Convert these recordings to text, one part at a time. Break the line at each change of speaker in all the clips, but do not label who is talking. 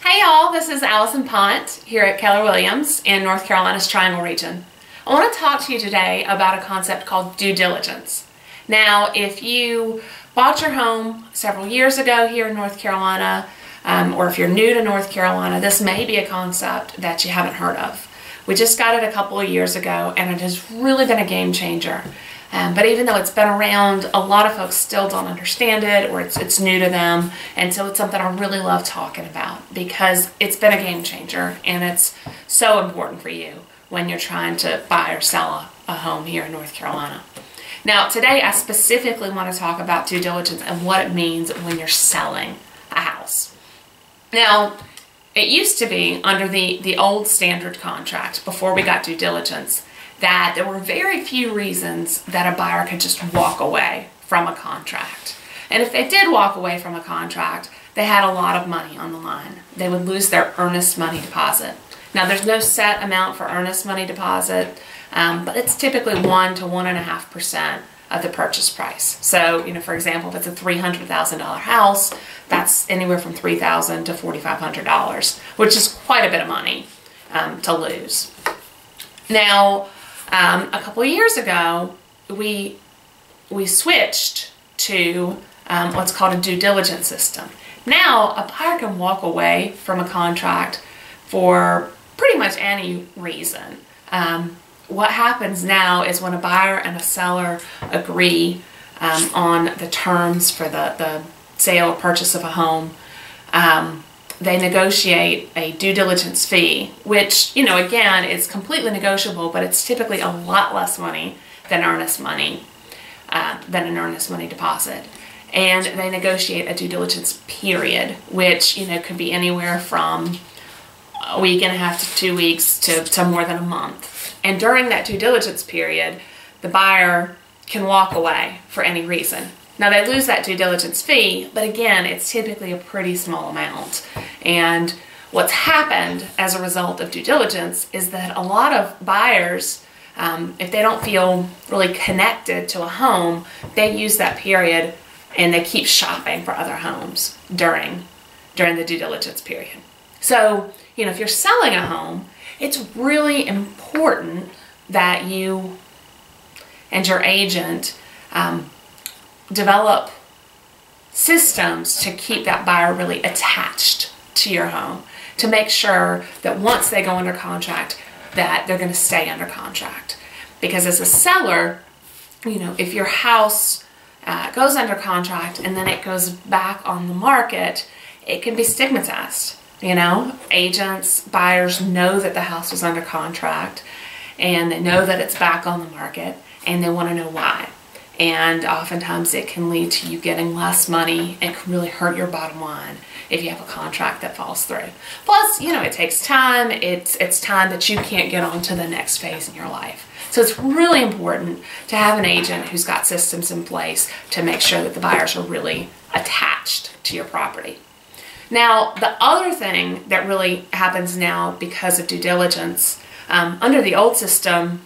Hey y'all, this is Allison Pont here at Keller Williams in North Carolina's Triangle region. I want to talk to you today about a concept called due diligence. Now, if you bought your home several years ago here in North Carolina, or if you're new to North Carolina, this may be a concept that you haven't heard of. We just got it a couple of years ago and it has really been a game changer. But even though it's been around, a lot of folks still don't understand it, or it's new to them, and so it's something I really love talking about because it's been a game changer and it's so important for you when you're trying to buy or sell a home here in North Carolina. Now today I specifically want to talk about due diligence and what it means when you're selling a house. Now it used to be under the old standard contract before we got due diligence that there were very few reasons that a buyer could just walk away from a contract. And if they did walk away from a contract, they had a lot of money on the line. They would lose their earnest money deposit. Now there's no set amount for earnest money deposit, but it's typically 1 to 1.5% of the purchase price. So, for example, if it's a $300,000 house, that's anywhere from $3,000 to $4,500, which is quite a bit of money to lose. Now, a couple of years ago, we switched to what's called a due diligence system. Now, a buyer can walk away from a contract for pretty much any reason. What happens now is when a buyer and a seller agree on the terms for the sale or purchase of a home, they negotiate a due diligence fee, which, again, is completely negotiable, but it's typically a lot less money than an earnest money deposit. And they negotiate a due diligence period, which, could be anywhere from a week and a half to 2 weeks to more than a month. And during that due diligence period, the buyer can walk away for any reason. Now they lose that due diligence fee, but again, it's typically a pretty small amount. And what's happened as a result of due diligence is that a lot of buyers, if they don't feel really connected to a home, they use that period and they keep shopping for other homes during the due diligence period. So, if you're selling a home, it's really important that you and your agent develop systems to keep that buyer really attached to your home, to make sure that once they go under contract that they're going to stay under contract. Because as a seller, if your house goes under contract and then it goes back on the market, it can be stigmatized. Agents, buyers know that the house was under contract and they know that it's back on the market and they want to know why. And oftentimes it can lead to you getting less money and can really hurt your bottom line if you have a contract that falls through. Plus, it takes time. It's time that you can't get on to the next phase in your life. So it's really important to have an agent who's got systems in place to make sure that the buyers are really attached to your property. Now, the other thing that really happens now because of due diligence, under the old system,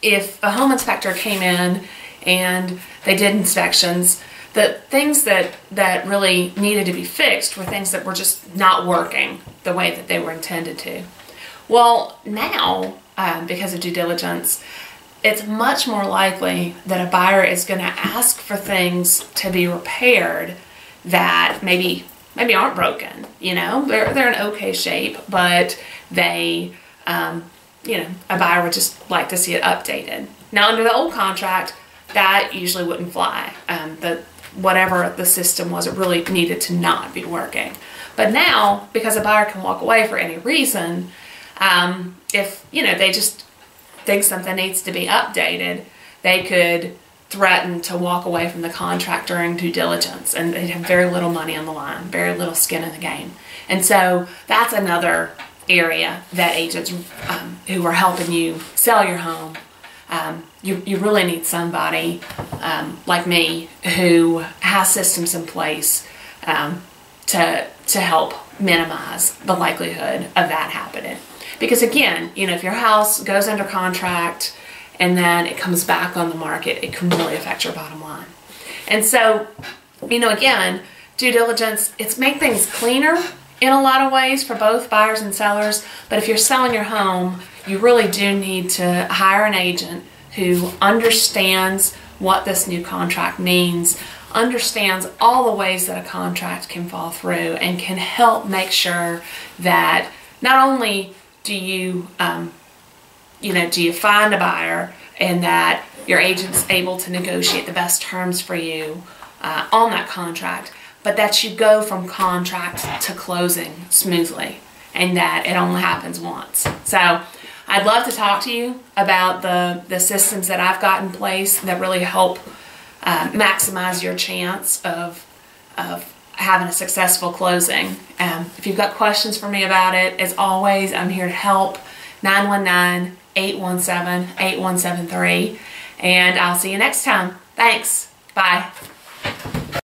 if a home inspector came in and they did inspections, the things that really needed to be fixed were things that were just not working the way that they were intended to. Well, now, because of due diligence, it's much more likely that a buyer is going to ask for things to be repaired that maybe aren't broken. They're in okay shape, but they, a buyer would just like to see it updated. Now, under the old contract, that usually wouldn't fly. Whatever the system was, it really needed to not be working. But now, because a buyer can walk away for any reason, if they just think something needs to be updated, they could threaten to walk away from the contract during due diligence, and they'd have very little money on the line, very little skin in the game. And so that's another area that agents who are helping you sell your home, you really need somebody like me who has systems in place to help minimize the likelihood of that happening. Because again, if your house goes under contract and then it comes back on the market, it can really affect your bottom line. And so, again, due diligence, it's make things cleaner in a lot of ways for both buyers and sellers, but if you're selling your home, you really do need to hire an agent who understands what this new contract means, understands all the ways that a contract can fall through, and can help make sure that not only do you, do you find a buyer and that your agent's able to negotiate the best terms for you on that contract, but that you go from contract to closing smoothly, and that it only happens once. So I'd love to talk to you about the systems that I've got in place that really help maximize your chance of having a successful closing. If you've got questions for me about it, as always, I'm here to help. 919-817-8173. And I'll see you next time. Thanks. Bye.